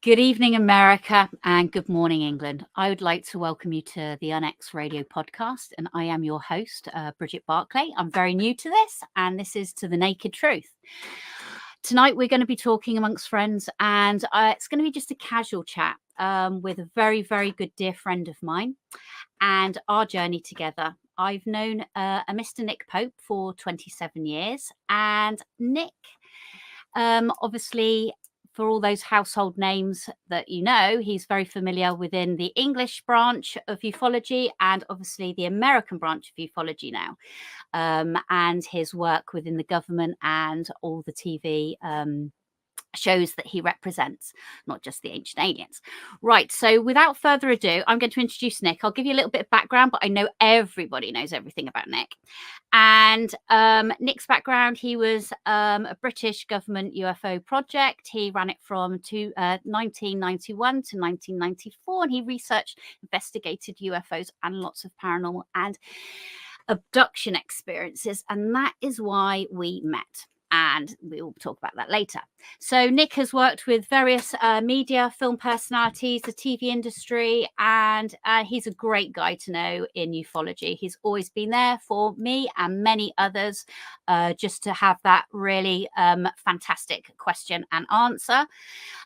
Good evening, America, and good morning, England. I would like to welcome you to the UNX Radio podcast, and I am your host, Brigitte Barclay. I'm very new to this, and this is To the Naked Truth. Tonight, we're going to be talking amongst friends, and it's going to be just a casual chat with a very, very good dear friend of mine and our journey together. I've known a Mr. Nick Pope for 27 years, and Nick, obviously, for all those household names that you know, he's very familiar within the English branch of ufology and obviously the American branch of ufology now, and his work within the government and all the TV shows that he represents, not just the Ancient Aliens. Right, so without further ado, I'm going to introduce Nick. I'll give you a little bit of background, but I know everybody knows everything about Nick. And Nick's background, he was a British government UFO project. He ran it from 1991 to 1994, and he researched, investigated UFOs and lots of paranormal and abduction experiences, and that is why we met. And we will talk about that later. So Nick has worked with various media, film personalities, the TV industry, and he's a great guy to know in ufology. He's always been there for me and many others, just to have that really fantastic question and answer.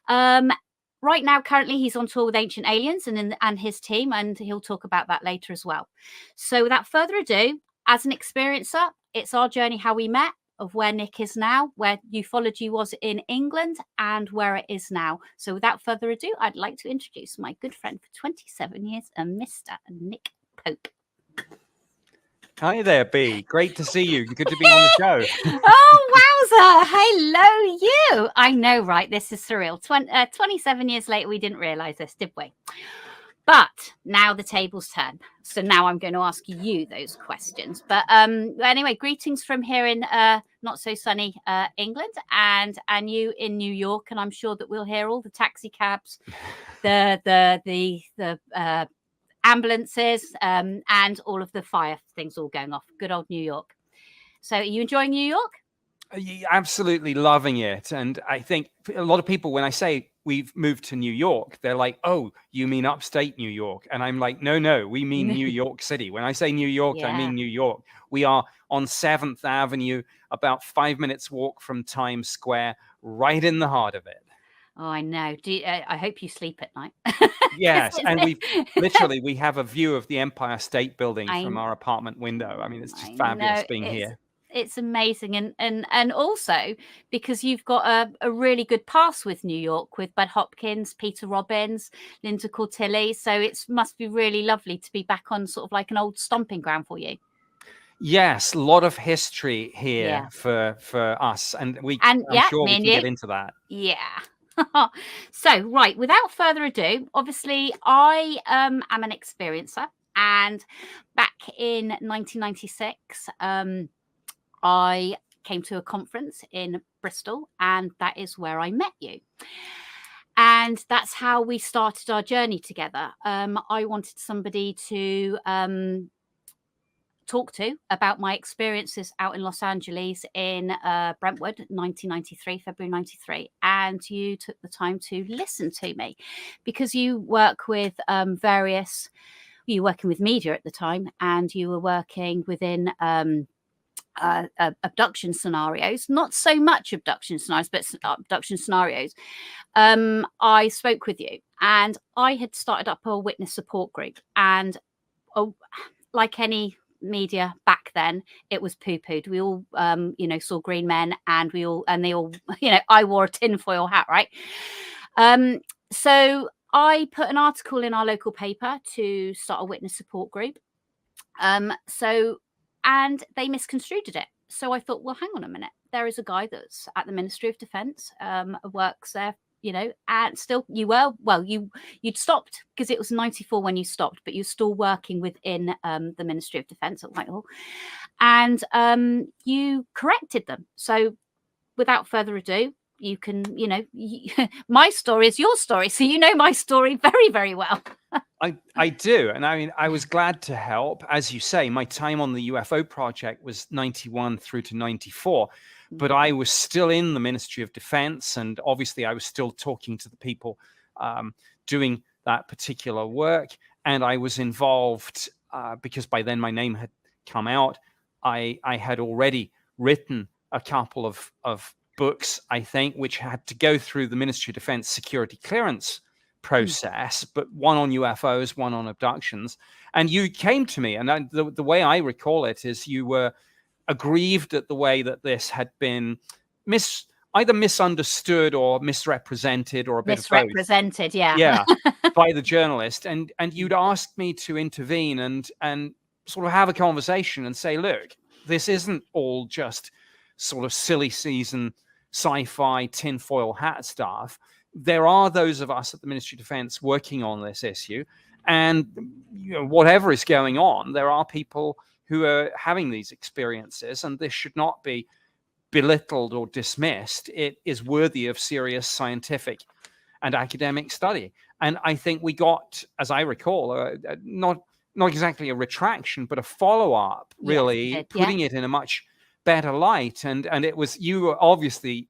Right now, currently, he's on tour with Ancient Aliens and his team, and he'll talk about that later as well. So without further ado, as an experiencer, it's our journey, how we met, of where Nick is now, where ufology was in England and where it is now. So without further ado, I'd like to introduce my good friend for 27 years, Mr. Nick Pope. Hi there, B. Great to see you. Good to be on the show. Oh, wowza. Hello, you. I know, right? This is surreal. 27 years later, we didn't realize this, did we? But now the tables turn. So now I'm going to ask you those questions. But anyway, greetings from here in not so sunny England and you in New York. And I'm sure that we'll hear all the taxi cabs, the ambulances, and all of the fire things all going off. Good old New York. So are you enjoying New York? Absolutely loving it. And I think a lot of people, when I say we've moved to New York, they're like, oh, you mean upstate New York? And I'm like, no, we mean New York City. When I say New York, I mean New York. We are on 7th Avenue, about 5 minutes walk from Times Square, right in the heart of it. Oh, I know. I hope you sleep at night. Yes, and we have a view of the Empire State Building from our apartment window. I mean, it's just fabulous being here. It's amazing. And also because you've got a really good past with New York, with Bud Hopkins, Peter Robbins, Linda Cortilli. So it must be really lovely to be back on sort of like an old stomping ground for you. Yes, a lot of history here for us. And I'm sure we can get into that. Yeah. So, right, without further ado, obviously, I am an experiencer. And back in 1996, I came to a conference in Bristol, and that is where I met you. And that's how we started our journey together. I wanted somebody to talk to about my experiences out in Los Angeles in Brentwood, 1993, February 93. And you took the time to listen to me because you work with you were working with media at the time, and you were working within abduction scenarios, not so much abduction scenarios, but abduction scenarios. I spoke with you, and I had started up a witness support group, and like any media back then, it was poo-pooed. We all saw green men, and they all I wore a tinfoil hat, right? So I put an article in our local paper to start a witness support group. And they misconstrued it. So I thought, well, hang on a minute. There is a guy that's at the Ministry of Defence, works there, and still you'd stopped because it was 94 when you stopped, but you're still working within the Ministry of Defence at Whitehall. And you corrected them. So without further ado, you can, my story is your story. So you know my story very, very well. I do. And I mean, I was glad to help. As you say, my time on the UFO project was 91 through to 94, but I was still in the Ministry of Defense. And obviously I was still talking to the people doing that particular work. And I was involved because by then my name had come out. I had already written a couple of books, I think, which had to go through the Ministry of Defense security clearance process, but one on UFOs, one on abductions. And you came to me, and the way I recall it is you were aggrieved at the way that this had been either misunderstood or misrepresented, or a bit of both. Misrepresented, yeah. Yeah, by the journalist. And you'd asked me to intervene and sort of have a conversation and say, look, this isn't all just sort of silly season sci-fi tinfoil hat stuff. There are those of us at the Ministry of Defense working on this issue, and whatever is going on, there are people who are having these experiences, and this should not be belittled or dismissed. It is worthy of serious scientific and academic study. And I think we got, as I recall, not exactly a retraction, but a follow-up, really, putting it in a much better light. And it was, you were obviously,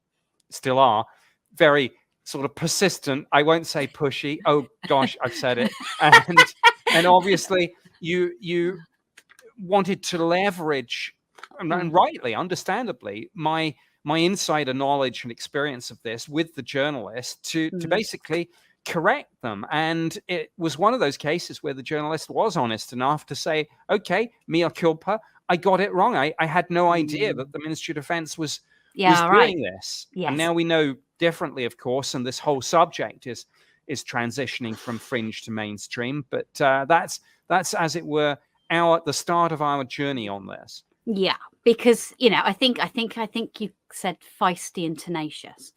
still are, very sort of persistent. I won't say pushy. Oh gosh, I've said it. And obviously you wanted to leverage, and rightly, understandably, my insider knowledge and experience of this with the journalist to basically correct them. And it was one of those cases where the journalist was honest enough to say, okay, mea culpa, I got it wrong. I had no idea that the Ministry of Defense was doing this. Yes. And now we know differently, of course, and this whole subject is transitioning from fringe to mainstream. But that's as it were the start of our journey on this. Yeah, because I think you said feisty and tenacious.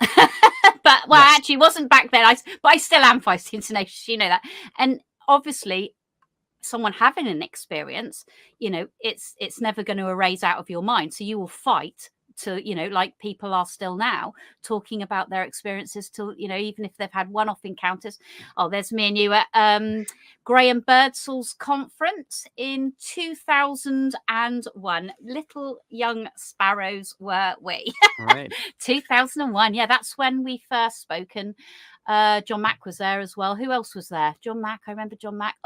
But actually it wasn't back then. But I still am feisty and tenacious, you know that. And obviously someone having an experience, it's never going to erase out of your mind. So you will fight to, like people are still now talking about their experiences till, even if they've had one-off encounters. Oh, there's me and you at Graham Birdsall's conference in 2001. Little young sparrows were we. Right. 2001. Yeah, that's when we first spoken. John Mack was there as well. Who else was there? John Mack. I remember John Mack.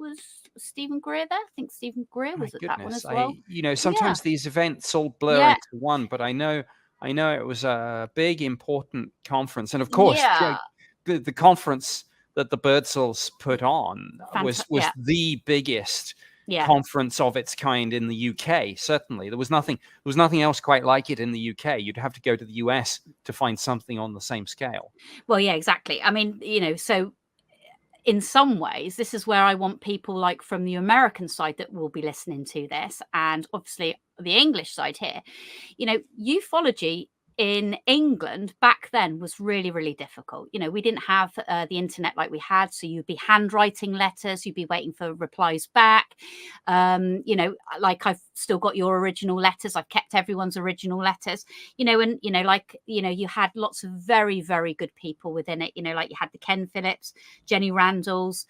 Was Stephen Greer there? I think Stephen Greer was at that one as well. Sometimes these events all blur into one, but I know it was a big, important conference. And of course, the conference that the Birdsalls put on was the biggest conference of its kind in the UK. Certainly, there was nothing else quite like it in the UK. You'd have to go to the US to find something on the same scale. Well, yeah, exactly. I mean, so in some ways, this is where I want people like from the American side that will be listening to this, and obviously the English side here. Ufology in England back then was really, really difficult. We didn't have the internet like we had. So you'd be handwriting letters, you'd be waiting for replies back. Like I've still got your original letters. I've kept everyone's original letters, and, you had lots of very, very good people within it. Like you had the Ken Phillips, Jenny Randalls,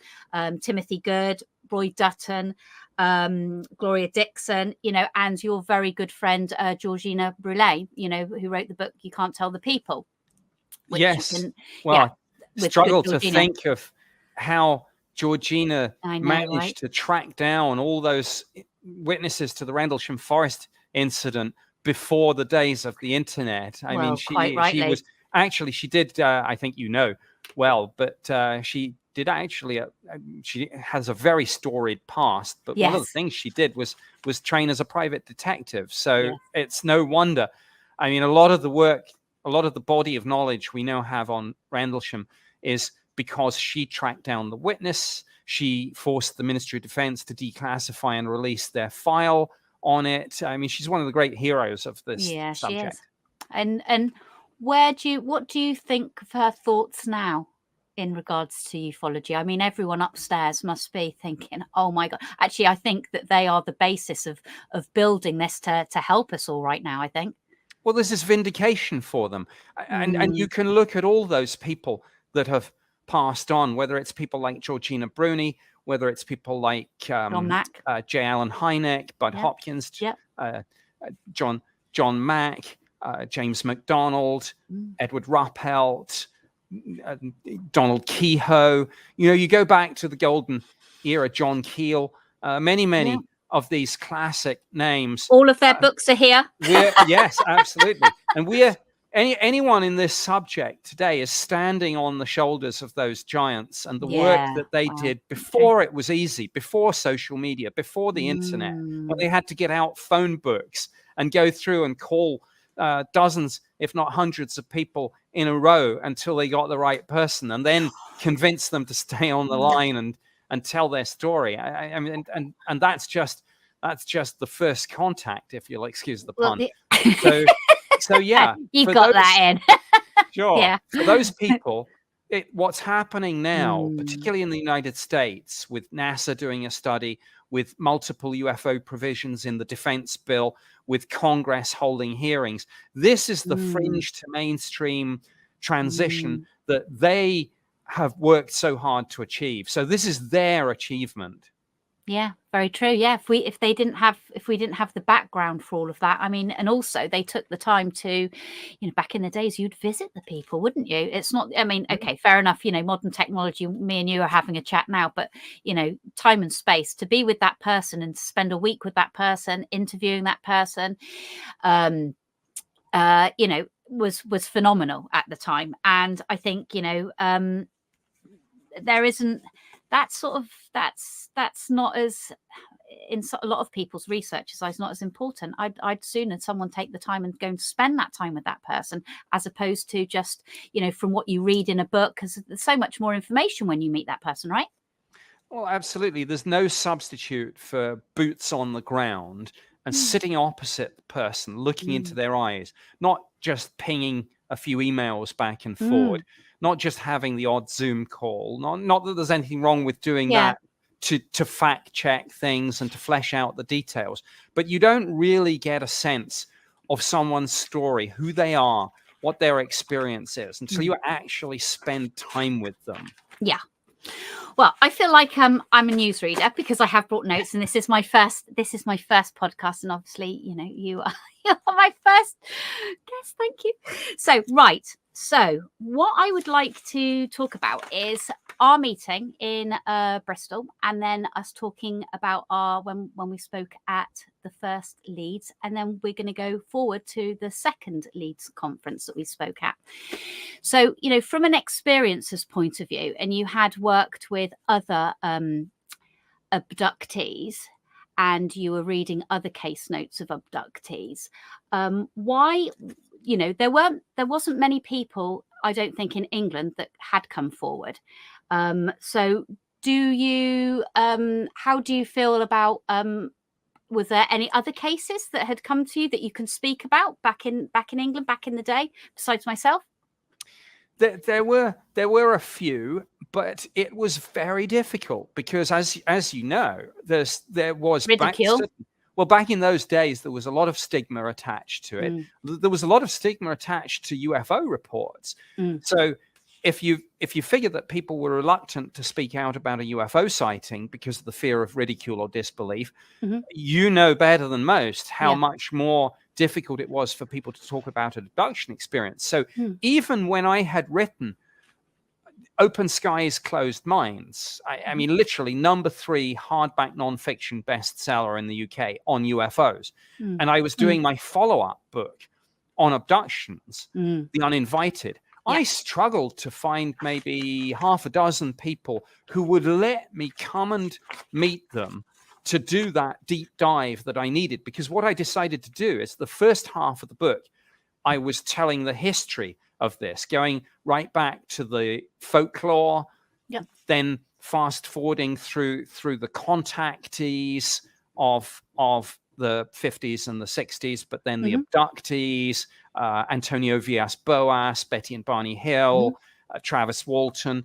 Timothy Good, Roy Dutton, Gloria Dixon, and your very good friend Georgina Brulé, who wrote the book You Can't Tell the People. Yes. I struggle to think of how Georgina managed to track down all those witnesses to the Rendlesham Forest incident before the days of the internet. I mean, she was actually, she did, I think but she did actually, she has a very storied past, but one of the things she did was train as a private detective. So it's no wonder. I mean, a lot of the work, a lot of the body of knowledge we now have on Rendlesham is because she tracked down the witness. She forced the Ministry of Defense to declassify and release their file on it. I mean, she's one of the great heroes of this subject. She is. And what do you think of her thoughts now in regards to ufology? I mean, everyone upstairs must be thinking, oh my God. Actually, I think that they are the basis of building this to help us all right now, I think. Well, this is vindication for them. And you can look at all those people that have passed on, whether it's people like Georgina Bruni, whether it's people like John Mack, J. Allen Hynek, Bud Hopkins, John Mack, James MacDonald, Edward Ruppelt, Donald Kehoe. You go back to the golden era, John Keel, many of these classic names. All of their books are here. Yes, absolutely. And anyone in this subject today is standing on the shoulders of those giants and the work that they did before it was easy, before social media, before the internet, when they had to get out phone books and go through and call dozens, if not hundreds of people in a row until they got the right person and then convince them to stay on the line and tell their story. I mean, and that's just the first contact, if you'll excuse the pun. So yeah, you got that in. Sure. Yeah. For those people, what's happening now, particularly in the United States, with NASA doing a study, with multiple UFO provisions in the defense bill, with Congress holding hearings, this is the fringe to mainstream transition that they have worked so hard to achieve. So this is their achievement. Yeah, very true. Yeah, if we didn't have the background for all of that, I mean, and also they took the time to, back in the days, you'd visit the people, wouldn't you? It's not, I mean, okay, fair enough. Modern technology, me and you are having a chat now, but time and space to be with that person and to spend a week with that person, interviewing that person, was phenomenal at the time. And I think there isn't. That's not as, in a lot of people's researchers' eyes, not as important. I'd sooner someone take the time and go and spend that time with that person, as opposed to just, from what you read in a book, because there's so much more information when you meet that person, right? Well, absolutely. There's no substitute for boots on the ground and sitting opposite the person, looking into their eyes, not just pinging a few emails back and forward. Not just having the odd Zoom call, not that there's anything wrong with doing that to fact check things and to flesh out the details, but you don't really get a sense of someone's story, who they are, what their experience is, until you actually spend time with them. Yeah. Well, I feel like I'm a newsreader because I have brought notes, and this is my first podcast, and obviously, you are my first guest. Thank you. So what I would like to talk about is our meeting in Bristol, and then us talking about when we spoke at the first Leeds, and then we're going to go forward to the second Leeds conference that we spoke at. So, from an experiencer's point of view, and you had worked with other abductees, and you were reading other case notes of abductees, why? There wasn't many people, I don't think, in England that had come forward. So do you, how do you feel about, was there any other cases that had come to you that you can speak about back in England, back in the day, besides myself? There were a few, but it was very difficult because, as you know, there was ridicule. Back in those days, there was a lot of stigma attached to it. There was a lot of stigma attached to UFO reports. So if you figure that people were reluctant to speak out about a UFO sighting because of the fear of ridicule or disbelief, you know better than most how much more difficult it was for people to talk about an abduction experience. So even when I had written Open Skies, Closed Minds, I mean, literally #3 hardback nonfiction bestseller in the UK on UFOs. And I was doing my follow-up book on abductions, The Uninvited. I struggled to find maybe half a dozen people who would let me come and meet them to do that deep dive that I needed. Because what I decided to do is the first half of the book, I was telling the history of this, going right back to the folklore, then fast forwarding through the contactees of the 50s and the 60s, but then the abductees, Antonio Villas-Boas, Betty and Barney Hill, Travis Walton,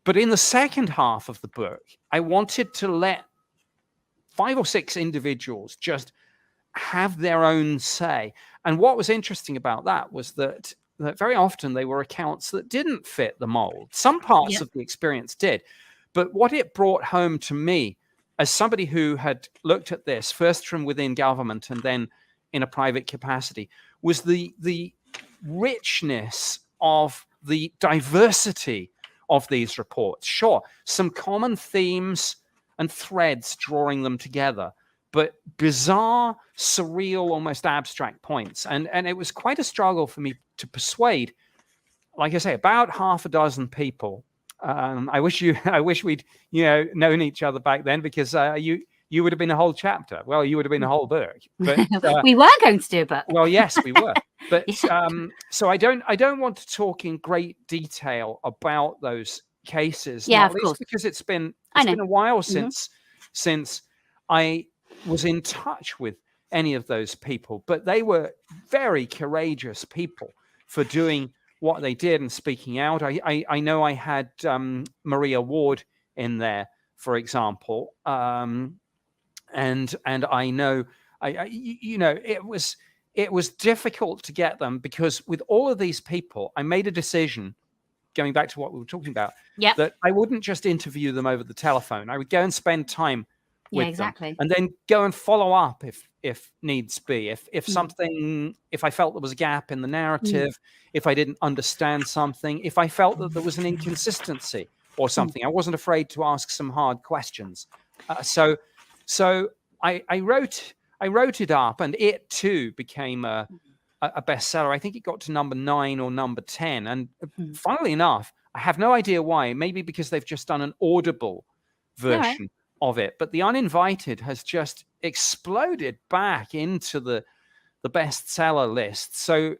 but in the second half of the book, I wanted to let 5 or 6 individuals just have their own say. And what was interesting about that was that very often they were accounts that didn't fit the mold. Some parts of the experience did. But what it brought home to me, as somebody who had looked at this first from within government and then in a private capacity, was the richness of the diversity of these reports. Sure, some common themes and threads drawing them together, but bizarre, surreal, almost abstract points. And it was quite a struggle for me to persuade, like I say, about half a dozen people. I wish we'd known each other back then, because you would have been a whole chapter. Well, you would have been a whole book. But we were going to do a book. Well, yes, we were. But so I don't want to talk in great detail about those cases. Yeah, not of least course. because it's been a while since I was in touch with any of those people. But they were very courageous people for doing what they did and speaking out. I know I had Maria Ward in there, for example, and I know it was difficult to get them, because with all of these people, I made a decision, going back to what we were talking about, that I wouldn't just interview them over the telephone. I would go and spend time with them, and then go and follow up if needs be. If I felt there was a gap in the narrative, if I didn't understand something, if I felt that there was an inconsistency or something, I wasn't afraid to ask some hard questions. So I wrote it up, and it too became a bestseller. I think it got to number 9 or number 10. And funnily enough, I have no idea why. Maybe because they've just done an Audible version of it. But The Uninvited has just exploded back into the bestseller list. So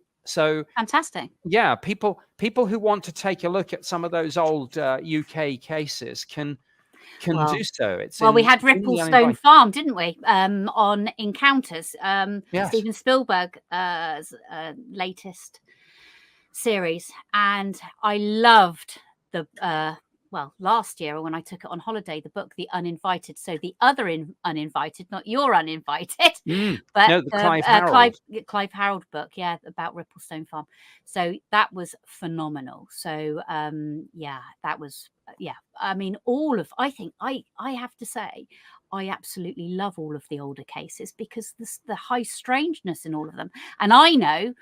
fantastic. Yeah, people who want to take a look at some of those old UK cases can do so. We had Ripplestone Farm, didn't we? On Encounters, Steven Spielberg's latest series, and I loved the last year, when I took it on holiday, the book The Uninvited. So the other Uninvited, not your Uninvited, but no, the Clive Harold book, about Ripplestone Farm. So that was phenomenal. So that was I mean, I think I have to say, I absolutely love all of the older cases, because the high strangeness in all of them. And I know,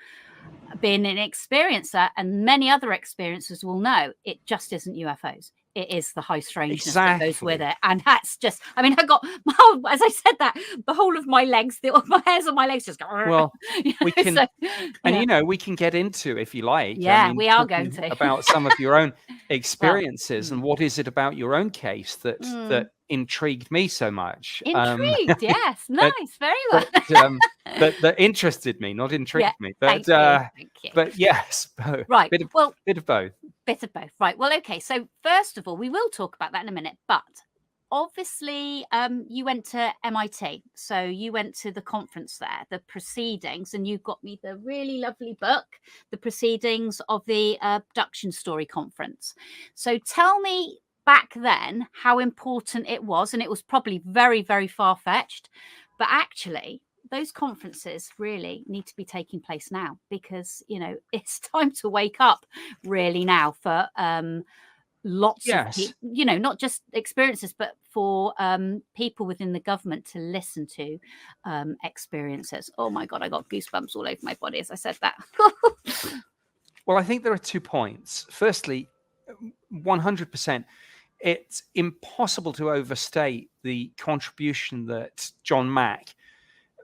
being an experiencer, and many other experiencers will know, it just isn't UFOs. It is the high strangeness that goes with it. And that's just, I mean, I got, as I said that, the whole of my legs, my hairs on my legs just go. Well, we can, we can get into, if you like. Yeah, we are going to. About some of your own experiences, and what is it about your own case that intrigued me so much? Intrigued, yes. Nice, very well. That interested me, not intrigued me. But thank you. But yes, both. Right. Bit of both. Bit of both. Right. Well, okay. So first of all, we will talk about that in a minute. But obviously, you went to MIT. So you went to the conference there, the proceedings, and you got me the really lovely book, The Proceedings of the Abduction Story Conference. So tell me, back then, how important it was. And it was probably very, very far-fetched. But actually, those conferences really need to be taking place now, because it's time to wake up really now for lots of people, not just experiences, but for people within the government to listen to experiences. Oh my God, I got goosebumps all over my body as I said that. Well, I think there are 2 points. Firstly, 100%, it's impossible to overstate the contribution that John Mack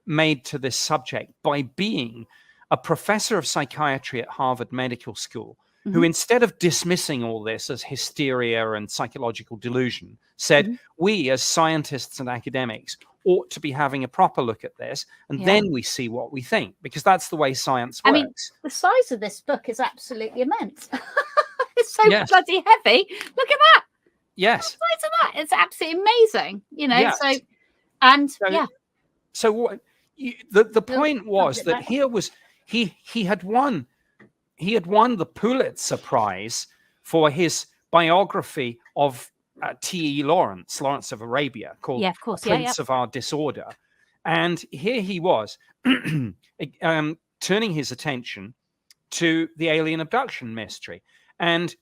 made to this subject by being a professor of psychiatry at Harvard Medical School, who, instead of dismissing all this as hysteria and psychological delusion, said, we as scientists and academics ought to be having a proper look at this, and then we see what we think, because that's the way science works. I mean, the size of this book is absolutely immense. It's so bloody heavy. Look at that. Yes. The size of that. It's absolutely amazing. So what? The point was that he had won the Pulitzer Prize for his biography of T.E. Lawrence of Arabia, called Prince of Our Disorder. And here he was turning his attention to the alien abduction mystery. And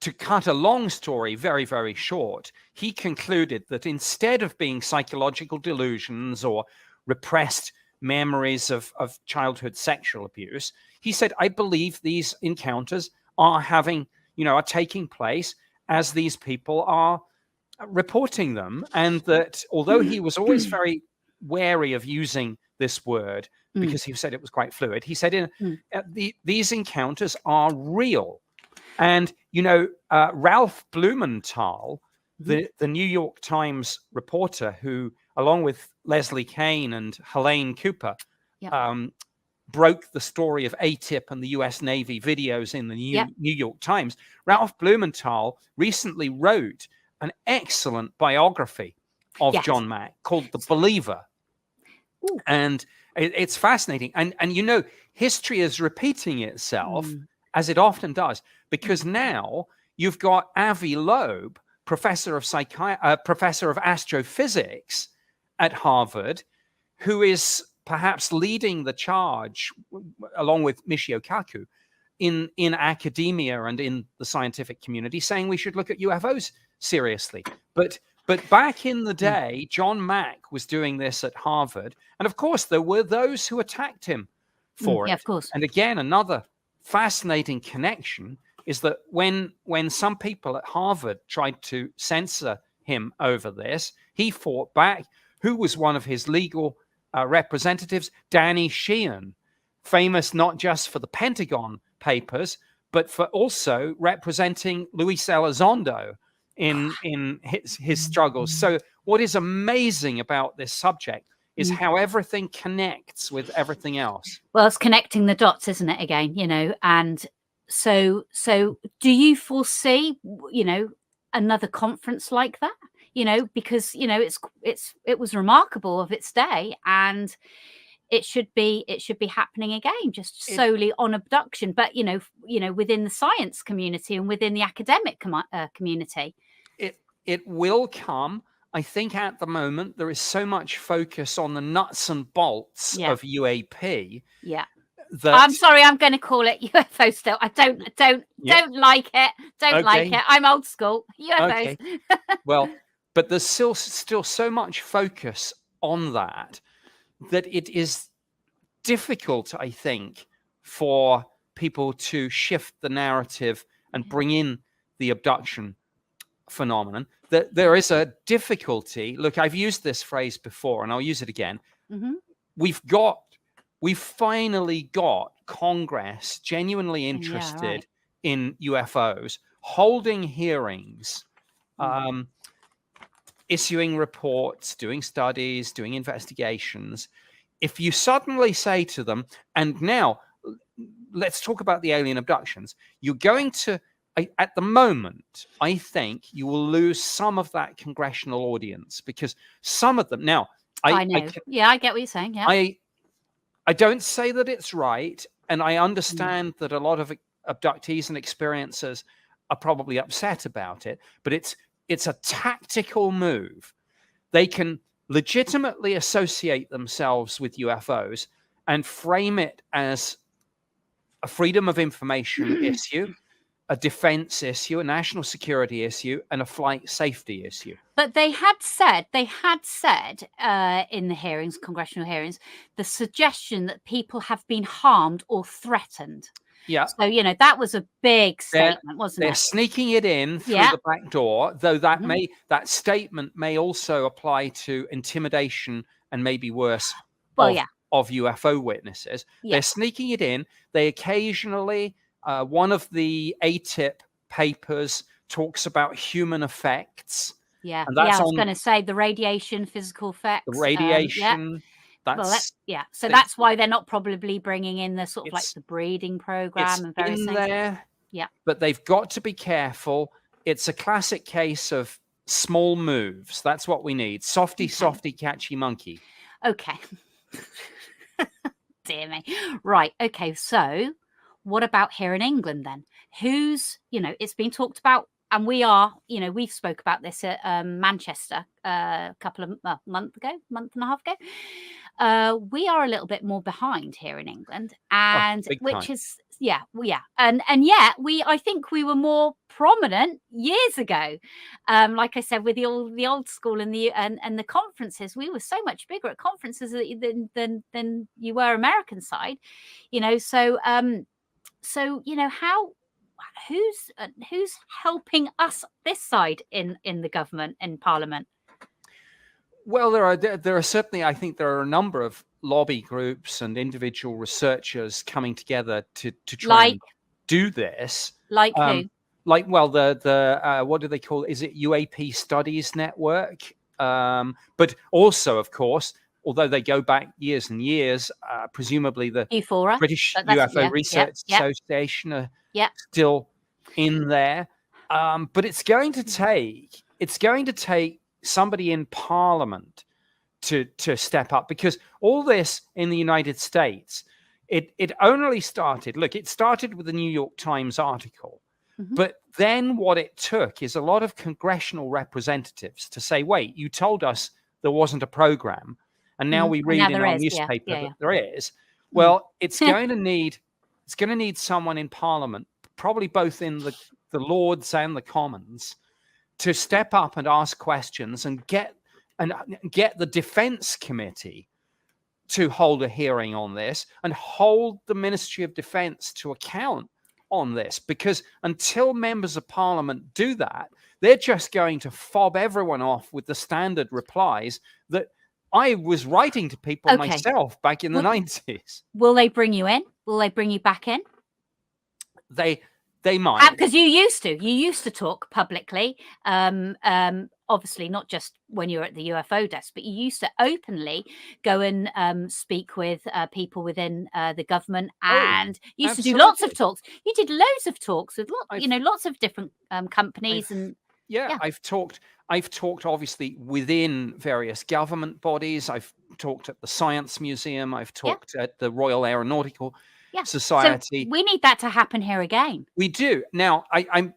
to cut a long story very, very short, he concluded that instead of being psychological delusions or repressed memories of childhood sexual abuse. He said, I believe these encounters are taking place as these people are reporting them. And that although he was always very wary of using this word because he said it was quite fluid, he said these encounters are real. And, Ralph Blumenthal, the New York Times reporter who, along with Leslie Kean and Helene Cooper, broke the story of ATIP and the US Navy videos in the New York Times, Ralph Blumenthal recently wrote an excellent biography of John Mack called The Believer. Ooh. And it's fascinating. And history is repeating itself, as it often does, because now you've got Avi Loeb, professor of astrophysics at Harvard, who is perhaps leading the charge, along with Michio Kaku, in academia and in the scientific community, saying we should look at UFOs seriously. But back in the day, John Mack was doing this at Harvard, and of course there were those who attacked him for it. Yeah, of course. And again, another fascinating connection is that when some people at Harvard tried to censor him over this, he fought back. Who was one of his legal representatives? Danny Sheehan, famous not just for the Pentagon Papers, but for also representing Luis Elizondo in his struggles. So what is amazing about this subject is how everything connects with everything else. Well, it's connecting the dots, isn't it, again, and so do you foresee, another conference like that? Because it was remarkable of its day, and it should be happening again, just solely on abduction, but within the science community and within the academic community. It will come. I think at the moment there is so much focus on the nuts and bolts of UAP. Yeah. That... I'm sorry, I'm going to call it UFO still. I don't like it. Don't like it. I'm old school. UFOs. Okay. Well, but there's still so much focus on that it is difficult, I think, for people to shift the narrative and bring in the abduction phenomenon. That there is a difficulty. Look, I've used this phrase before, and I'll use it again. We've finally got Congress genuinely interested in UFOs, holding hearings, issuing reports, doing studies, doing investigations. If you suddenly say to them, and now let's talk about the alien abductions, you're going to, at the moment, I think you will lose some of that congressional audience, because some of them, now, I know. I get what you're saying. Yeah. I don't say that it's right, and I understand that a lot of abductees and experiencers are probably upset about it, but it's a tactical move. They can legitimately associate themselves with UFOs and frame it as a freedom of information issue, a defense issue, a national security issue, and a flight safety issue. But they had said in the hearings, congressional hearings, the suggestion that people have been harmed or threatened. Yeah. So, that was a big statement, wasn't it? They're sneaking it in through the back door, though that statement may also apply to intimidation and maybe worse of UFO witnesses. Yeah. They're sneaking it in. They occasionally, one of the ATIP papers talks about human effects. Yeah, and I was going to say the radiation, physical effects. The radiation. So that's why they're not probably bringing in the sort of like the breeding program and various things. There, but they've got to be careful. It's a classic case of small moves. That's what we need. Softy, catchy monkey. Okay. Dear me. Right. Okay. So what about here in England then? Who's, it's been talked about, and we've spoke about this at Manchester a couple of month and a half ago. we are a little bit more behind here in England, and big which time. is and yet I think we were more prominent years ago. Like I said, with the old school and the conferences, we were so much bigger at conferences than you were American side, So who's helping us this side in the government, in Parliament? Well, there are certainly, I think there are a number of lobby groups and individual researchers coming together to try and do this. Like who? The what do they call it? Is it UAP Studies Network? But also, of course, although they go back years and years, presumably the British UFO Research Association are still in there. But it's going to take somebody in Parliament to step up, because all this in the United States, it only started. Look, it started with the New York Times article, but then what it took is a lot of congressional representatives to say, "Wait, you told us there wasn't a program, and now we read in our newspaper that there is." Well, it's going to need someone in Parliament, probably both in the Lords and the Commons, to step up and ask questions and get the Defense Committee to hold a hearing on this and hold the Ministry of Defense to account on this. Because until members of Parliament do that, they're just going to fob everyone off with the standard replies that I was writing to people myself back in the 90s. Will they bring you in? Will they bring you back in? They might, because you used to talk publicly, obviously not just when you were at the UFO desk, but you used to openly go and speak with people within the government, and you used to do lots of talks. You did loads of talks with lots of different companies, I've talked obviously within various government bodies. I've talked at the Science Museum. I've talked at the Royal Aeronautical Society. So we need that to happen here again. We do. Now, I'm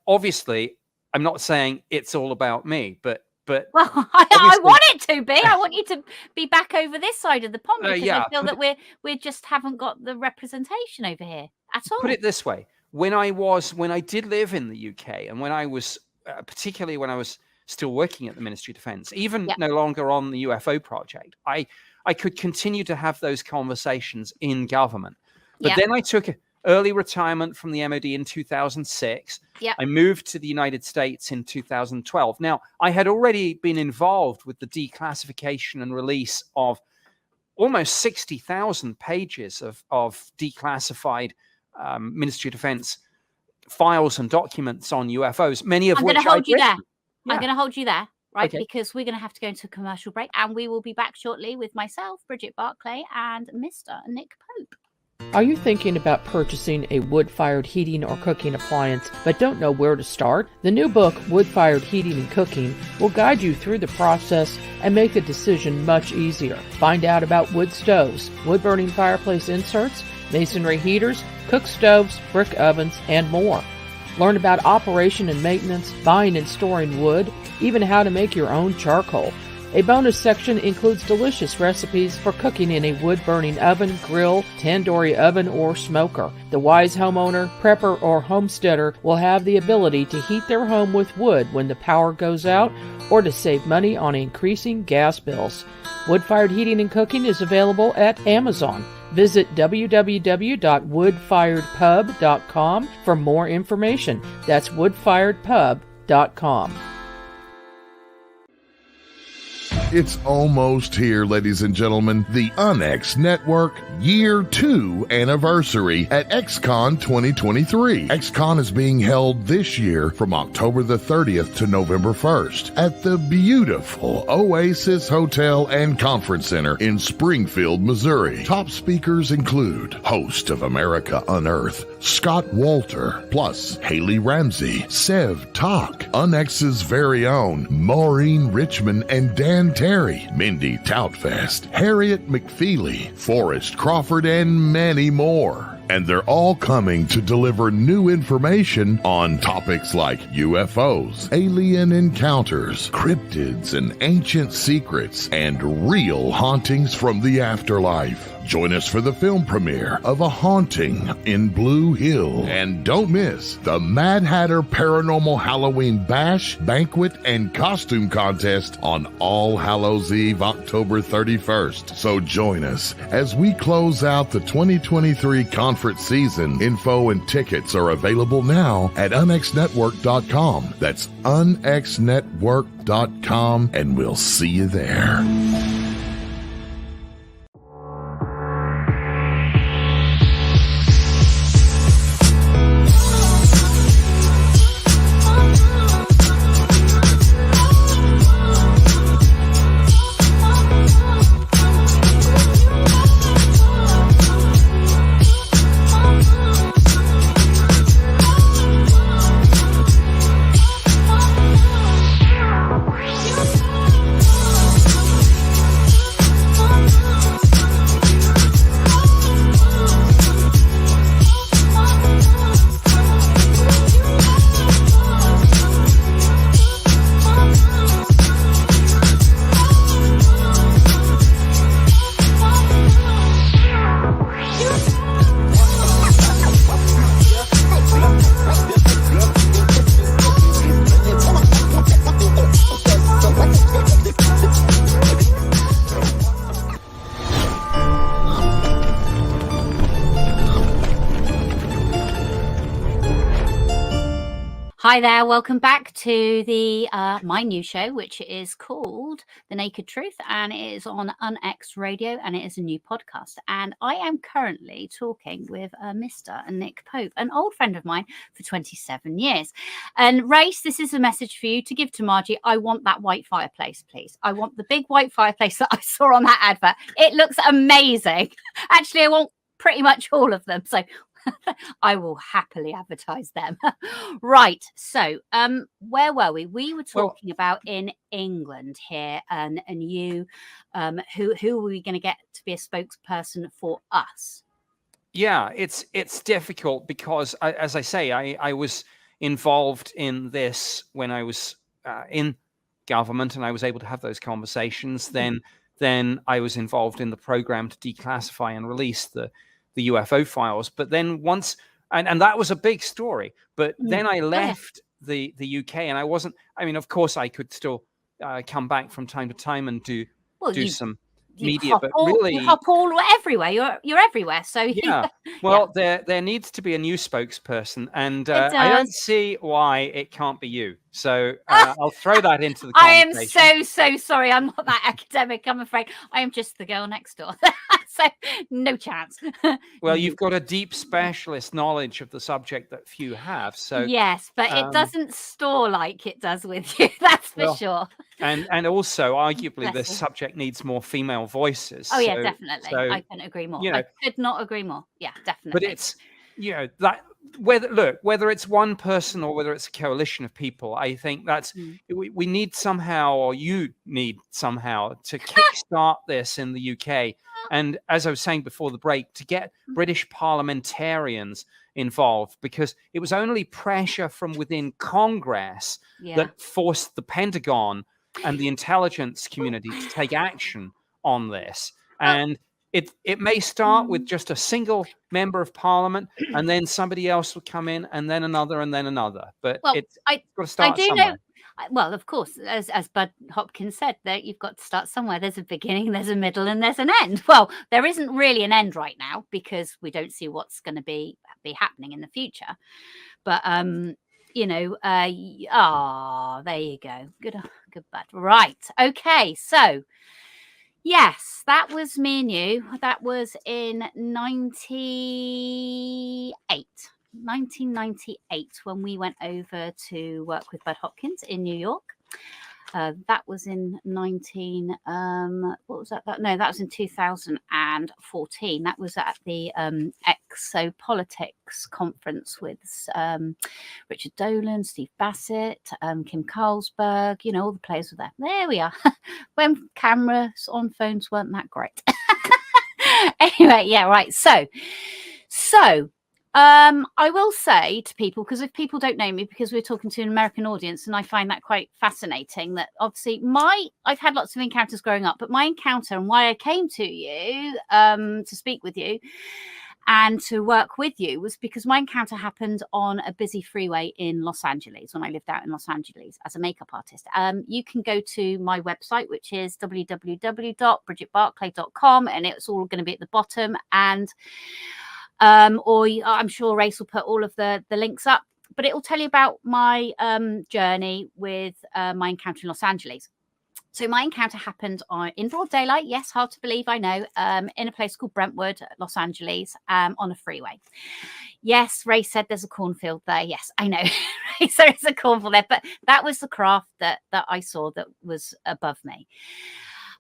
not saying it's all about me, but well, I want it to be. I want you to be back over this side of the pond, because I feel that we just haven't got the representation over here at all. Put it this way: when I did live in the UK, and when I was particularly when I was still working at the Ministry of Defense, even no longer on the UFO project, I could continue to have those conversations in government. But then I took early retirement from the MOD in 2006. I moved to the United States in 2012. Now, I had already been involved with the declassification and release of almost 60,000 pages of declassified Ministry of Defense files and documents on UFOs, many of which I'm going to hold you there, right? Okay. Because we're going to have to go into a commercial break, and we will be back shortly with myself, Brigitte Barclay, and Mr. Nick Pope. Are you thinking about purchasing a wood-fired heating or cooking appliance but don't know where to start? The new book, Wood-Fired Heating and Cooking, will guide you through the process and make the decision much easier. Find out about wood stoves, wood-burning fireplace inserts, masonry heaters, cook stoves, brick ovens, and more. Learn about operation and maintenance, buying and storing wood, even how to make your own charcoal. A bonus section includes delicious recipes for cooking in a wood-burning oven, grill, tandoori oven, or smoker. The wise homeowner, prepper, or homesteader will have the ability to heat their home with wood when the power goes out, or to save money on increasing gas bills. Wood-fired heating and cooking is available at Amazon. Visit www.woodfiredpub.com for more information. That's woodfiredpub.com. It's almost here, ladies and gentlemen. The UNX Network Year 2 anniversary at XCon 2023. XCon is being held this year from October the 30th to November 1st at the beautiful Oasis Hotel and Conference Center in Springfield, Missouri. Top speakers include host of America Unearthed, Scott Walter, plus Haley Ramsey, Sev Tok, UNX's very own Maureen Richmond and Dan Terry, Mindy Toutfest, Harriet McFeely, Forrest Crawford, and many more. and they're all coming to deliver new information on topics like UFOs, alien encounters, cryptids and ancient secrets, and real hauntings from the afterlife. Join us for the film premiere of A Haunting in Blue Hill. And don't miss the Mad Hatter Paranormal Halloween Bash, Banquet, and Costume Contest on All Hallows Eve, October 31st. So join us as we close out the 2023 conference season. Info and tickets are available now at unxnetwork.com. That's unxnetwork.com, and we'll see you there. Hi there, welcome back to the my new show, which is called The Naked Truth, and it is on UnX Radio, and it is a new podcast. And I am currently talking with Mr. Nick Pope, an old friend of mine for 27 years. And Race, this is a message for you to give to Margie. I want that white fireplace, please. I want the big white fireplace that I saw on that advert. It looks amazing. Actually, I want pretty much all of them. So I will happily advertise them. Right. So where were we? We were talking about in England here, and you, who are we going to get to be a spokesperson for us? Yeah, it's difficult because, as I say, I was involved in this when I was in government, and I was able to have those conversations. Then I was involved in the program to declassify and release the UFO files. But then once, and that was a big story, but then I left the UK, and I wasn't, I mean, of course I could still come back from time to time and do some media, but really you hop all everywhere. You're everywhere. So yeah. Well, there needs to be a new spokesperson, and I don't see why it can't be you. So I'll throw that into the conversation. I am so sorry. I'm not that academic, I'm afraid. I am just the girl next door. So no chance. Well, you've got a deep specialist knowledge of the subject that few have. So yes, but it doesn't store like it does with you. That's for sure. And also, arguably, this subject needs more female voices. Oh yeah, definitely. So, I couldn't agree more. I could not agree more. Yeah, definitely. But it's that whether it's one person or whether it's a coalition of people, I think that's we need somehow, or you need somehow, to kickstart this in the UK. And as I was saying before the break, to get British parliamentarians involved, because it was only pressure from within Congress that forced the Pentagon and the intelligence community to take action on this. And it may start with just a single member of parliament, and then somebody else will come in, and then another, and then another. But it's got to start somewhere. Well, of course, as Bud Hopkins said, that you've got to start somewhere. There's a beginning, there's a middle, and there's an end. Well, there isn't really an end right now because we don't see what's going to be happening in the future. But there you go. Good, Bud. Right. Okay. So yes, that was me and you. That was in 1998 when we went over to work with Bud Hopkins in New York. That was in what was that? No, that was in 2014. That was at the Exopolitics conference with Richard Dolan, Steve Bassett, Kim Carlsberg. All the players were there. There we are. When cameras on phones weren't that great. Anyway, yeah, right. So So I will say to people, because if people don't know me, because we're talking to an American audience, and I find that quite fascinating, that obviously I've had lots of encounters growing up, but my encounter and why I came to you to speak with you and to work with you was because my encounter happened on a busy freeway in Los Angeles when I lived out in Los Angeles as a makeup artist. You can go to my website, which is www.brigittebarclay.com, and it's all going to be at the bottom. And or I'm sure Race will put all of the links up, but it will tell you about my journey with my encounter in Los Angeles. So my encounter happened in broad daylight. Yes, hard to believe, I know, in a place called Brentwood, Los Angeles, on a freeway. Yes, Ray said there's a cornfield there. Yes, I know. So there's a cornfield there, but that was the craft that I saw that was above me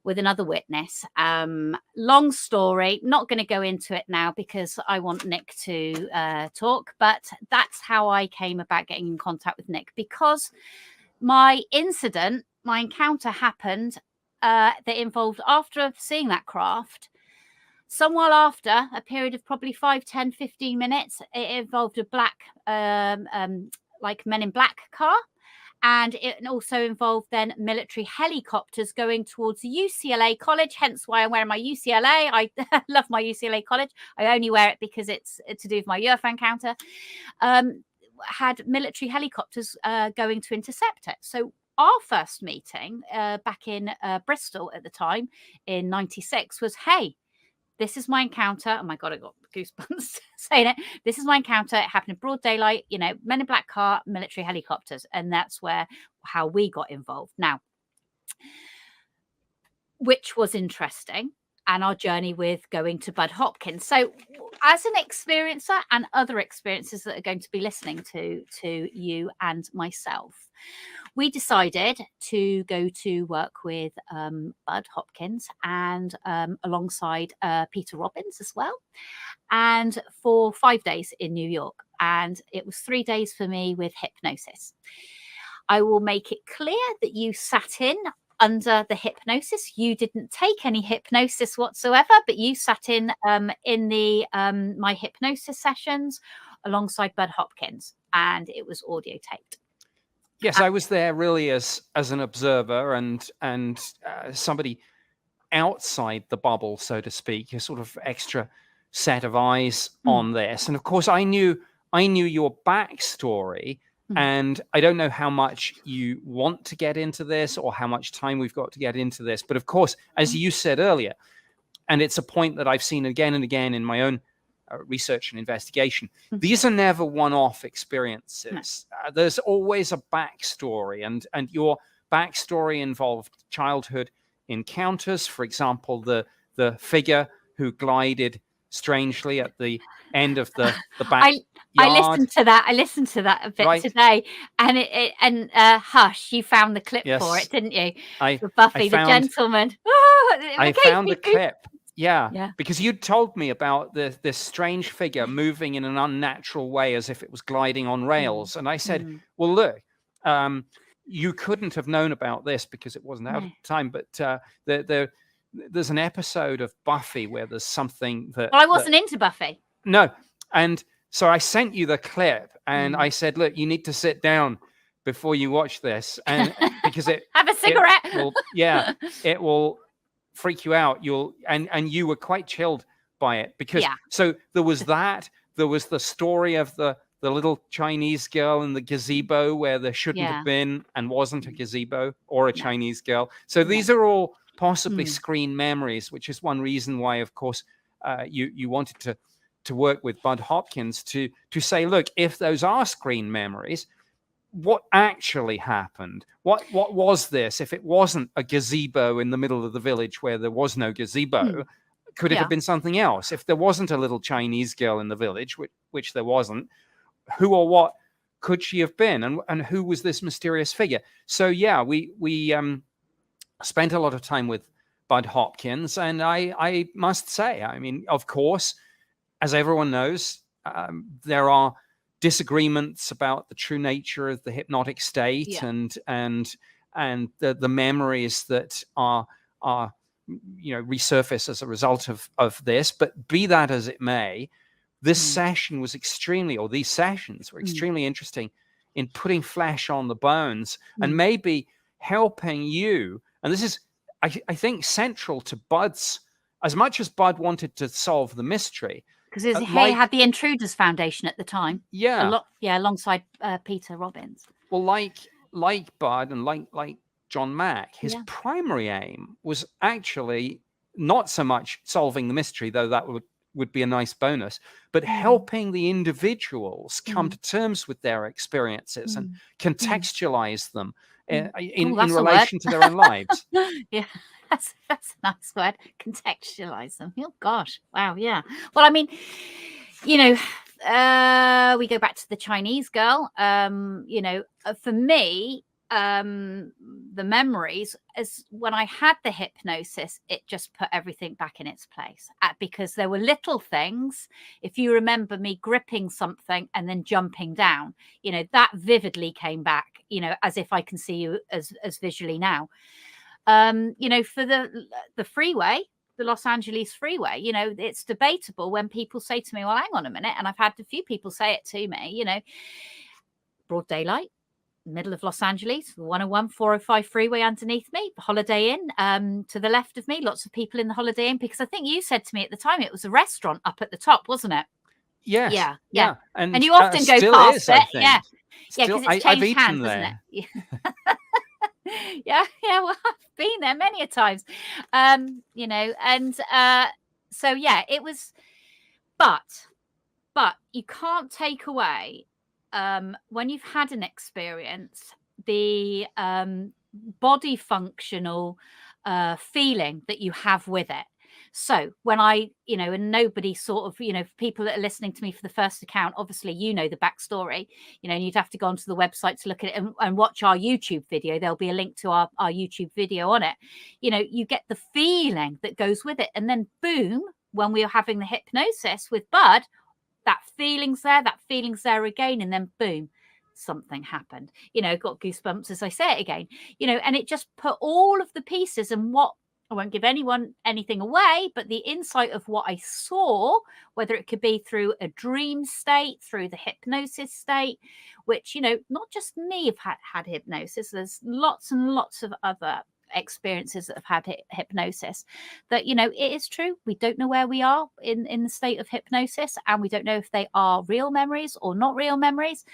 with another witness. Long story, not going to go into it now because I want Nick to talk, but that's how I came about getting in contact with Nick, because my encounter happened that involved, after seeing that craft, some while after, a period of probably 5, 10, 15 minutes, it involved a black, like Men in Black car. And it also involved then military helicopters going towards UCLA College, hence why I'm wearing my UCLA. I love my UCLA College. I only wear it because it's to do with my UFO encounter. Had military helicopters going to intercept it. So our first meeting back in Bristol at the time in 96 was, hey, this is my encounter. Oh my God, I got goosebumps saying it. This is my encounter. It happened in broad daylight, Men in Black car, military helicopters. And that's how we got involved. Now, which was interesting, and our journey with going to Bud Hopkins. So as an experiencer and other experiences that are going to be listening to you and myself, we decided to go to work with Bud Hopkins and alongside Peter Robbins as well, and for 5 days in New York. And it was 3 days for me with hypnosis. I will make it clear that you sat in under the hypnosis. You didn't take any hypnosis whatsoever, but you sat in the my hypnosis sessions alongside Bud Hopkins, and it was audio taped. Yes, I was there really as an observer and somebody outside the bubble, so to speak, a sort of extra set of eyes on this. And of course, I knew your backstory, and I don't know how much you want to get into this or how much time we've got to get into this. But of course, as you said earlier, and it's a point that I've seen again and again in my own research and investigation, these are never one-off experiences. There's always a backstory, and your backstory involved childhood encounters. For example, the figure who glided strangely at the end of the back. I listened to that a bit today, and Hush, you found the clip for it, didn't you? For Buffy the Gentleman. I found the clip. Yeah, because you'd told me about this strange figure moving in an unnatural way as if it was gliding on rails. And I said, well, look, you couldn't have known about this because it wasn't out at the time. But there's an episode of Buffy where there's something that... Well, I wasn't into Buffy. No. And so I sent you the clip and I said, look, you need to sit down before you watch this. And because it... Have a cigarette. It will freak you out. And you were quite chilled by it because so there was that. There was the story of the little Chinese girl in the gazebo where there shouldn't have been and wasn't a gazebo or a Chinese girl. So these are all possibly screen memories, which is one reason why, of course, you wanted to work with Bud Hopkins to say, look, if those are screen memories, what actually happened? What was this? If it wasn't a gazebo in the middle of the village where there was no gazebo, could it have been something else? If there wasn't a little Chinese girl in the village, which there wasn't, who or what could she have been? And who was this mysterious figure? So yeah, we spent a lot of time with Bud Hopkins, and I must say, I mean, of course, as everyone knows, there are disagreements about the true nature of the hypnotic state and the memories that are resurface as a result of this. But be that as it may, this session was extremely, or these sessions were extremely interesting in putting flesh on the bones and maybe helping you. And this is, I think, central to Bud's, as much as Bud wanted to solve the mystery. Because he had the Intruders Foundation at the time. Yeah. Alongside Peter Robbins. Well, like Bud and like John Mack, his primary aim was actually not so much solving the mystery, though that would be a nice bonus, but helping the individuals come to terms with their experiences and contextualize them in relation to their own lives. Yeah, that's a nice word. Contextualize them. Oh gosh, wow, yeah. Well, I mean, you know, we go back to the Chinese girl. You know, for me, the memories is when I had the hypnosis, it just put everything back in its place, because there were little things. If you remember me gripping something and then jumping down, you know, that vividly came back, you know, as if I can see you as visually now. You know, for the freeway, the Los Angeles freeway, you know, it's debatable when people say to me, well, hang on a minute. And I've had a few people say it to me, you know, broad daylight, middle of Los Angeles, 101, 405 freeway underneath me, Holiday Inn to the left of me, lots of people in the Holiday Inn, because I think you said to me at the time it was a restaurant up at the top, wasn't it? Yes. Yeah. And you often go past it. Yeah. Still, because it's changed I've hands, eaten there. Isn't it? Yeah. Well, I've been there many a times. You know, and so yeah, it was, but you can't take away when you've had an experience, the body functional feeling that you have with it. So when you know, and nobody sort of, you know, people that are listening to me for the first account, obviously, you know, the backstory, you know, and you'd have to go onto the website to look at it and watch our YouTube video. There'll be a link to our YouTube video on it. You know, you get the feeling that goes with it. And then boom, when we were having the hypnosis with Bud, that feeling's there again. And then boom, something happened, you know, got goosebumps as I say it again, you know, and it just put all of the pieces. And what, I won't give anyone anything away, but the insight of what I saw, whether it could be through a dream state, through the hypnosis state, which, you know, not just me have had hypnosis. There's lots and lots of other experiences that have had hypnosis, that, you know, it is true. We don't know where we are in the state of hypnosis, and we don't know if they are real memories or not real memories,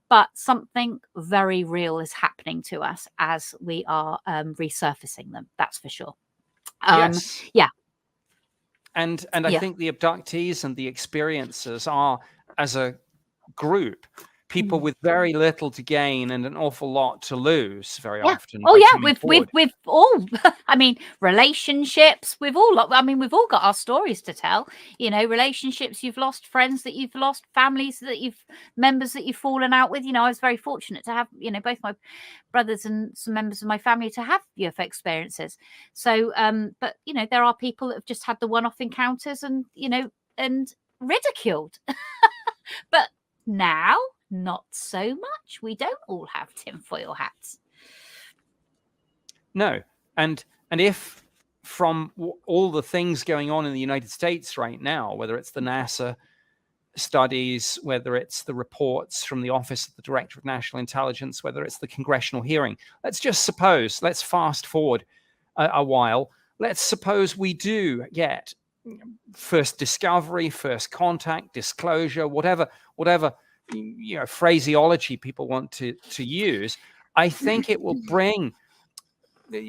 but something very real is happening to us as we are resurfacing them. That's for sure. Yes. Yeah. And I think the abductees and the experiencers are, as a group, people with very little to gain and an awful lot to lose very often. Oh yeah, we've all, I mean, relationships, we've all got our stories to tell, you know, relationships you've lost, friends that you've lost, families that members that you've fallen out with. You know, I was very fortunate to have, you know, both my brothers and some members of my family to have UFO experiences. So, but, you know, there are people that have just had the one-off encounters and, you know, and ridiculed. But now, not so much. We don't all have tinfoil hats. No. And if from all the things going on in the United States right now, whether it's the NASA studies, whether it's the reports from the Office of the Director of National Intelligence, whether it's the congressional hearing, let's fast forward a while. Let's suppose we do get first discovery, first contact, disclosure, whatever you know, phraseology people want to use. I think it will bring,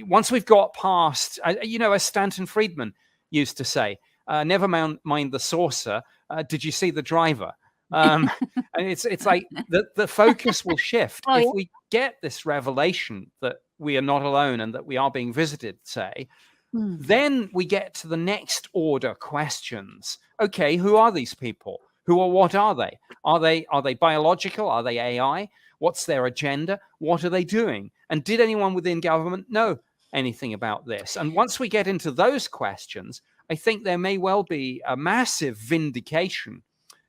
once we've got past, you know, as Stanton Friedman used to say, never mind the saucer, did you see the driver? And it's like the focus will shift. If we get this revelation that we are not alone and that we are being visited, say, then we get to the next order questions. Okay, who are these people? Who or what are they? Are they biological? Are they AI? What's their agenda? What are they doing? And did anyone within government know anything about this? And once we get into those questions, I think there may well be a massive vindication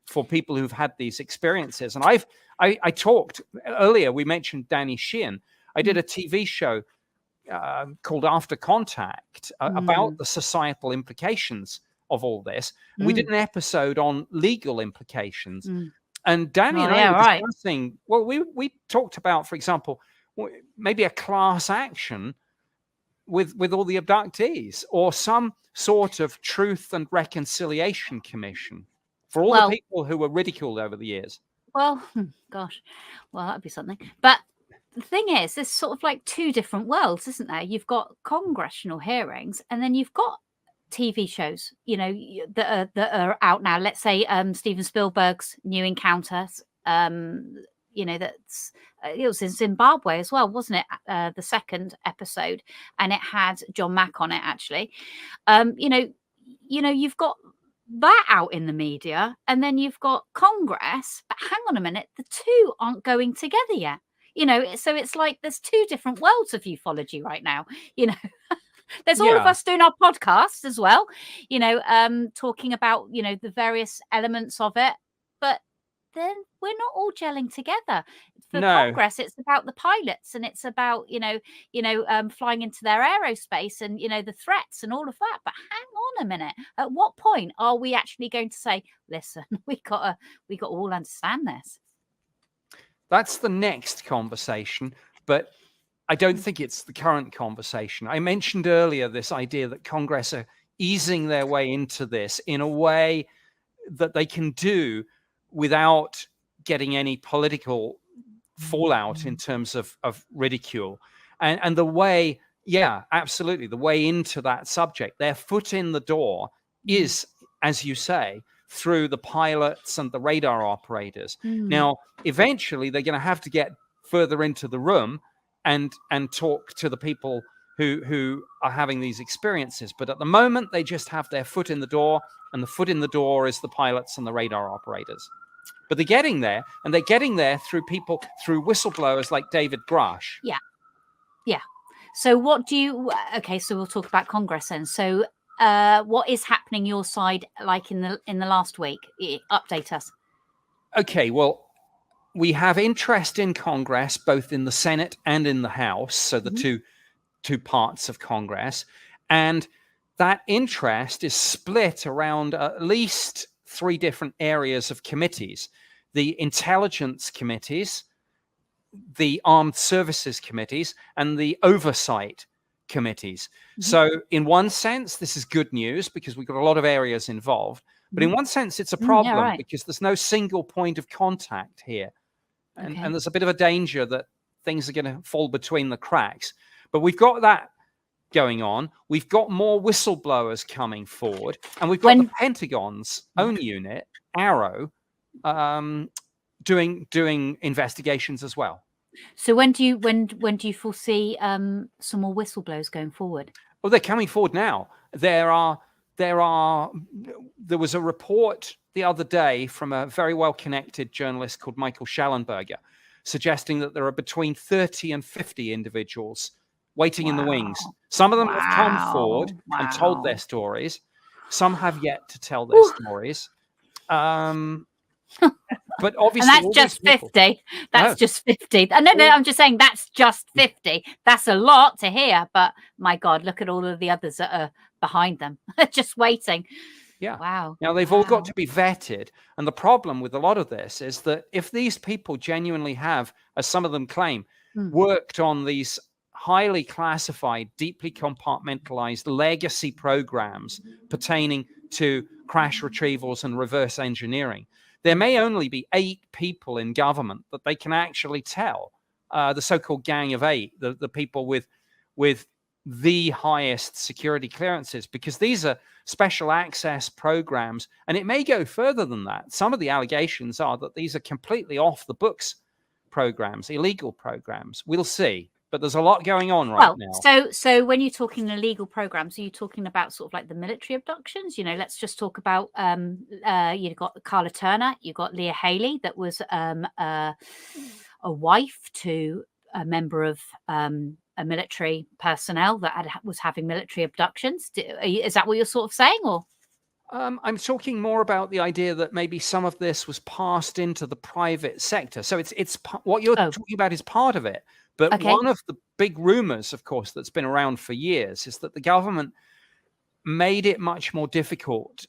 for people who've had these experiences. And I talked earlier, we mentioned Danny Sheehan. I did a TV show called After Contact about the societal implications of all this. We did an episode on legal implications. And Danny Oh, and I yeah, were right. discussing, well, we talked about, for example, maybe a class action with all the abductees, or some sort of truth and reconciliation commission for all the people who were ridiculed over the years. Well, gosh, well, that'd be something. But the thing is, there's sort of like two different worlds, isn't there? You've got congressional hearings, and then you've got TV shows, you know, that are out now. Let's say Steven Spielberg's New Encounters. You know, that's it was in Zimbabwe as well, wasn't it? The second episode, and it had John Mack on it, actually. You know, you've got that out in the media, and then you've got Congress. But hang on a minute, the two aren't going together yet. You know, so it's like there's two different worlds of ufology right now. You know, there's all of us doing our podcasts as well. You know, talking about the various elements of it, but then we're not all gelling together. For Congress, it's about the pilots, and it's about flying into their aerospace, and the threats and all of that. But hang on a minute, at what point are we actually going to say, listen, we got to all understand this? That's the next conversation, but I don't think it's the current conversation. I mentioned earlier this idea that Congress are easing their way into this in a way that they can do without getting any political fallout in terms of ridicule. And the way, absolutely, the way into that subject, their foot in the door is, as you say, through the pilots and the radar operators. Now, eventually, they're going to have to get further into the room and talk to the people who are having these experiences. But at the moment, they just have their foot in the door, and the foot in the door is the pilots and the radar operators. But they're getting there, and they're getting there through whistleblowers like David Grush. Yeah. So what do you? Okay, so we'll talk about Congress then. So what is happening your side, like in the last week? Update us. Okay, well, we have interest in Congress, both in the Senate and in the House. So the two parts of Congress, and that interest is split around at least 3 different areas of committees: the intelligence committees, the armed services committees, and the oversight committees. So in one sense, this is good news because we've got a lot of areas involved. But in one sense, it's a problem because there's no single point of contact here. And there's a bit of a danger that things are going to fall between the cracks. But we've got that going on. We've got more whistleblowers coming forward, and we've got the Pentagon's own unit, Arrow, doing investigations as well. So when do you foresee some more whistleblowers going forward? Well, they're coming forward now. There was a report the other day from a very well-connected journalist called Michael Schallenberger, suggesting that there are between 30 and 50 individuals waiting in the wings. Some of them have come forward and told their stories. Some have yet to tell their stories. But obviously, and that's just 50. That's just 50. No, I'm just saying that's just 50. That's a lot to hear. But my God, look at all of the others that are behind them, just waiting. Yeah. Wow. Now, they've all got to be vetted. And the problem with a lot of this is that if these people genuinely have, as some of them claim, worked on these highly classified, deeply compartmentalized legacy programs pertaining to crash retrievals and reverse engineering, there may only be 8 people in government that they can actually tell, the so-called Gang of 8, the people with the highest security clearances, because these are special access programs, and it may go further than that. Some of the allegations are that these are completely off the books programs, illegal programs. We'll see. But there's a lot going on now. So when you're talking illegal programs, are you talking about sort of like the military abductions? Let's just talk about you've got Carla Turner, you've got Leah Haley, that was a wife to a member of a military personnel that was having military abductions. Is that what you're sort of saying, or? I'm talking more about the idea that maybe some of this was passed into the private sector. So it's what you're talking about is part of it. But one of the big rumors, of course, that's been around for years is that the government made it much more difficult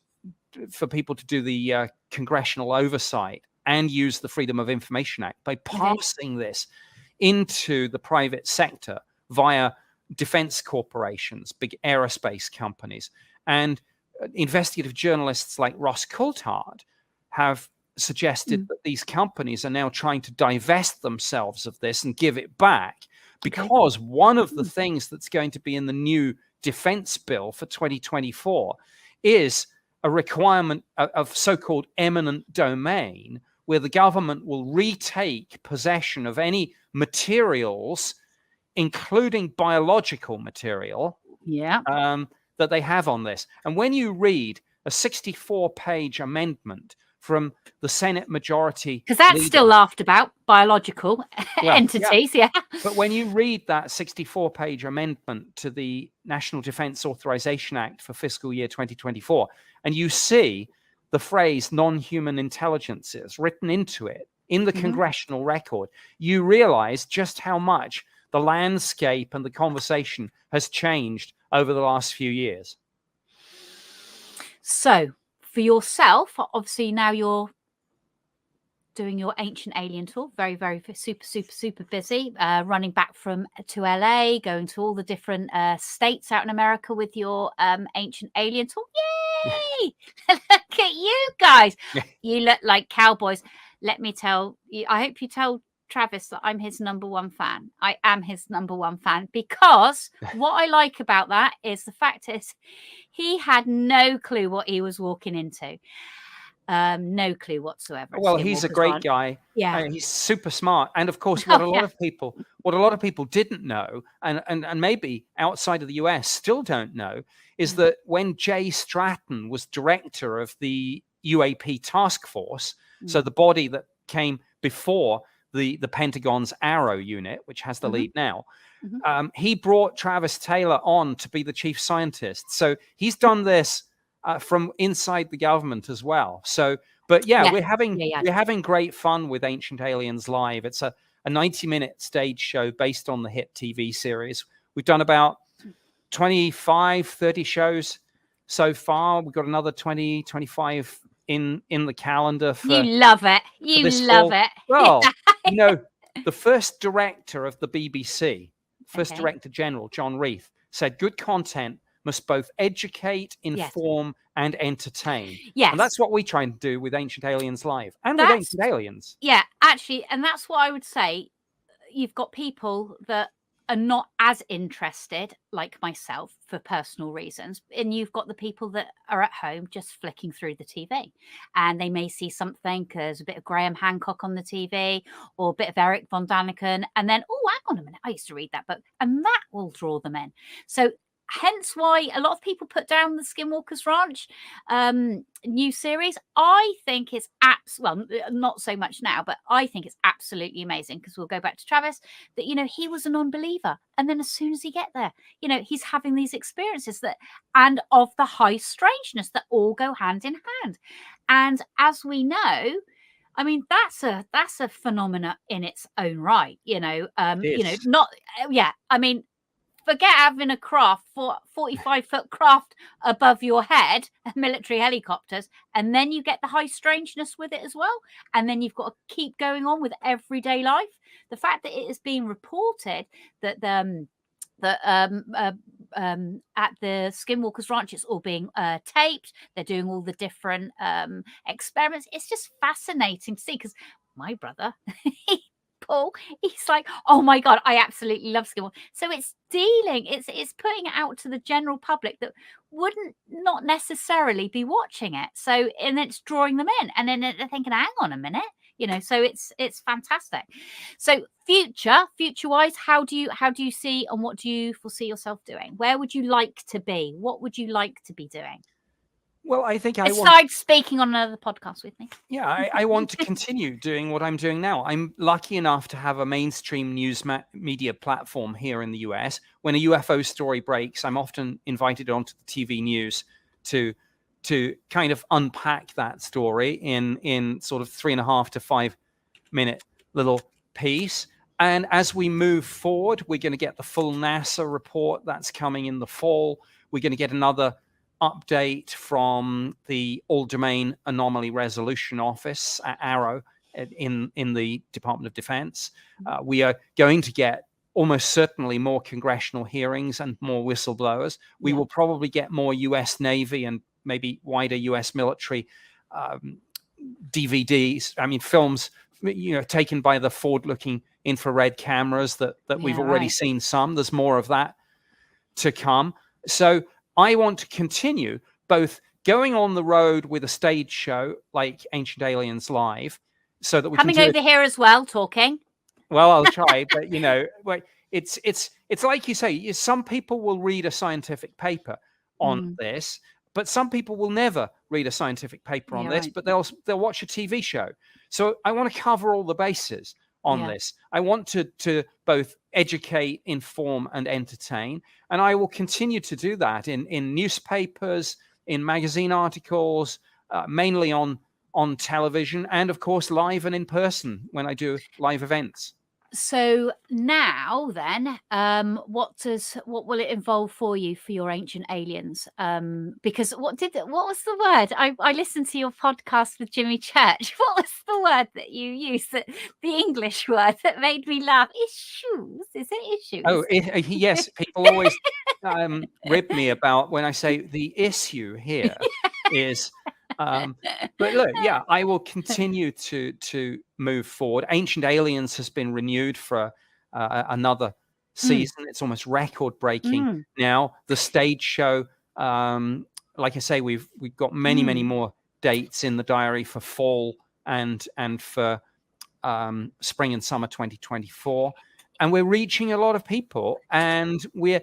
for people to do the congressional oversight and use the Freedom of Information Act by passing this into the private sector via defense corporations, big aerospace companies. And investigative journalists like Ross Coulthard have suggested that these companies are now trying to divest themselves of this and give it back, because one of the things that's going to be in the new defense bill for 2024 is a requirement of so-called eminent domain, where the government will retake possession of any materials, including biological material, that they have on this. And when you read a 64-page amendment from the Senate majority, because that's still laughed about, biological entities, But when you read that 64-page amendment to the National Defense Authorization Act for fiscal year 2024, and you see the phrase non-human intelligences written into it in the congressional record, you realize just how much the landscape and the conversation has changed over the last few years. So for yourself, obviously now you're doing your Ancient Alien tour, very, very super busy, running back to LA, going to all the different states out in America with your Ancient Alien tour. Yay! Look at you guys. You look like cowboys. Let me tell you, I hope you tell Travis that I'm his #1 fan. I am his #1 fan, because what I like about that is the fact is he had no clue what he was walking into. No clue whatsoever. Well, he's a great guy. Yeah, he's super smart. And of course, what a lot of people didn't know, and maybe outside of the US still don't know, is that when Jay Stratton was director of the UAP task force, so the body that came before the Pentagon's Arrow unit, which has the lead now, he brought Travis Taylor on to be the chief scientist. So he's done this from inside the government as well. So, but we're having great fun with Ancient Aliens Live. It's a 90-minute stage show based on the hit TV series. We've done about 25, 30 shows so far. We've got another 20, 25 in the calendar. You love it. You love it. Well, the first director of the BBC, Director General, John Reith, said good content must both educate, inform, and entertain. Yes. And that's what we try and do with Ancient Aliens Live and with Ancient Aliens. Yeah, actually, and that's what I would say. You've got people that are not as interested, like myself, for personal reasons. And you've got the people that are at home just flicking through the TV. And they may see something, there's a bit of Graham Hancock on the TV, or a bit of Eric von Daniken. And then, oh, hang on a minute, I used to read that book. And that will draw them in. So hence why a lot of people put down the Skinwalker's Ranch new series. I think it's not so much now, but I think it's absolutely amazing, because we'll go back to Travis, that, he was a non-believer. And then as soon as he get there, he's having these experiences and of the high strangeness that all go hand in hand. And as we know, I mean, that's a phenomena in its own right, forget having a craft, 45-foot craft above your head, military helicopters, and then you get the high strangeness with it as well. And then you've got to keep going on with everyday life. The fact that it is being reported that at the Skinwalker's Ranch, it's all being taped. They're doing all the different experiments. It's just fascinating to see, because my brother, Paul, he's like, oh my God, I absolutely love Skinwalker. So it's putting it out to the general public that wouldn't not necessarily be watching it. So, and it's drawing them in, and then they're thinking, hang on a minute, so it's fantastic. So future wise, how do you see, and what do you foresee yourself doing? Where would you like to be? What would you like to be doing? Well, I think Besides speaking on another podcast with me. Yeah, I want to continue doing what I'm doing now. I'm lucky enough to have a mainstream news media platform here in the US. When a UFO story breaks, I'm often invited onto the TV news to kind of unpack that story in sort of 3.5 to 5 minute little piece. And as we move forward, we're going to get the full NASA report that's coming in the fall. We're going to get another update from the All Domain Anomaly Resolution Office, ARROW, in the Department of Defense. We are going to get almost certainly more congressional hearings and more whistleblowers. We will probably get more US Navy and maybe wider US military DVDs, films, taken by the forward-looking infrared cameras that we've already seen some. There's more of that to come. So I want to continue both going on the road with a stage show like Ancient Aliens Live, so that we coming can over here as well, talking. Well, I'll try, but it's like you say, some people will read a scientific paper on this, but some people will never read a scientific paper on this, but they'll watch a TV show. So I want to cover all the bases on this. I want to both educate, inform, and entertain, and I will continue to do that in newspapers, in magazine articles, mainly on television, and of course live and in person when I do live events. So now then, what will it involve for you for your Ancient Aliens? Because what was the word? I listened to your podcast with Jimmy Church. What was the word that you used, the English word that made me laugh? Issues? Is it issues? Oh, yes. People always rib me about when I say the issue here is. But look, I will continue to move forward. Ancient Aliens has been renewed for another season. It's almost record breaking now. The stage show, like I say, we've got many more dates in the diary for fall and for spring and summer 2024, and we're reaching a lot of people, and we're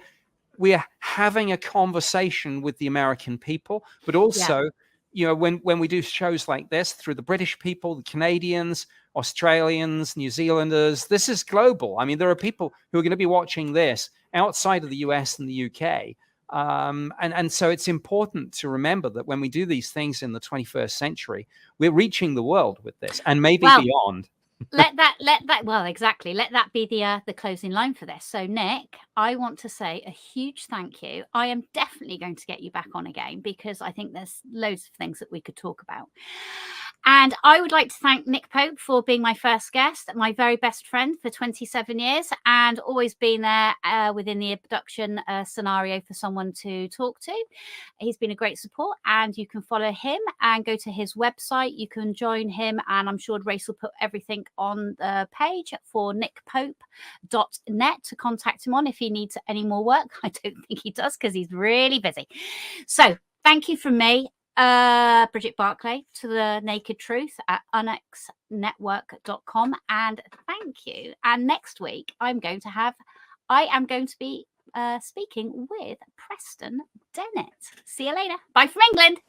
having a conversation with the American people, but also. When we do shows like this, through the British people, the Canadians, Australians, New Zealanders, this is global. There are people who are going to be watching this outside of the US and the UK. And so it's important to remember that when we do these things in the 21st century, we're reaching the world with this and maybe beyond. Let that be the closing line for this. So Nick, I want to say a huge thank you. I am definitely going to get you back on again, because I think there's loads of things that we could talk about. And I would like to thank Nick Pope for being my first guest, my very best friend for 27 years, and always been there within the abduction scenario for someone to talk to. He's been a great support, and you can follow him and go to his website. You can join him, and I'm sure Race will put everything on the page for nickpope.net to contact him on if he needs any more work. I don't think he does, because he's really busy. So thank you from me, Brigitte Barclay, to the Naked Truth at unxnetwork.com, and thank you. And next week I am going to be speaking with Preston Dennett. See you later. Bye from England.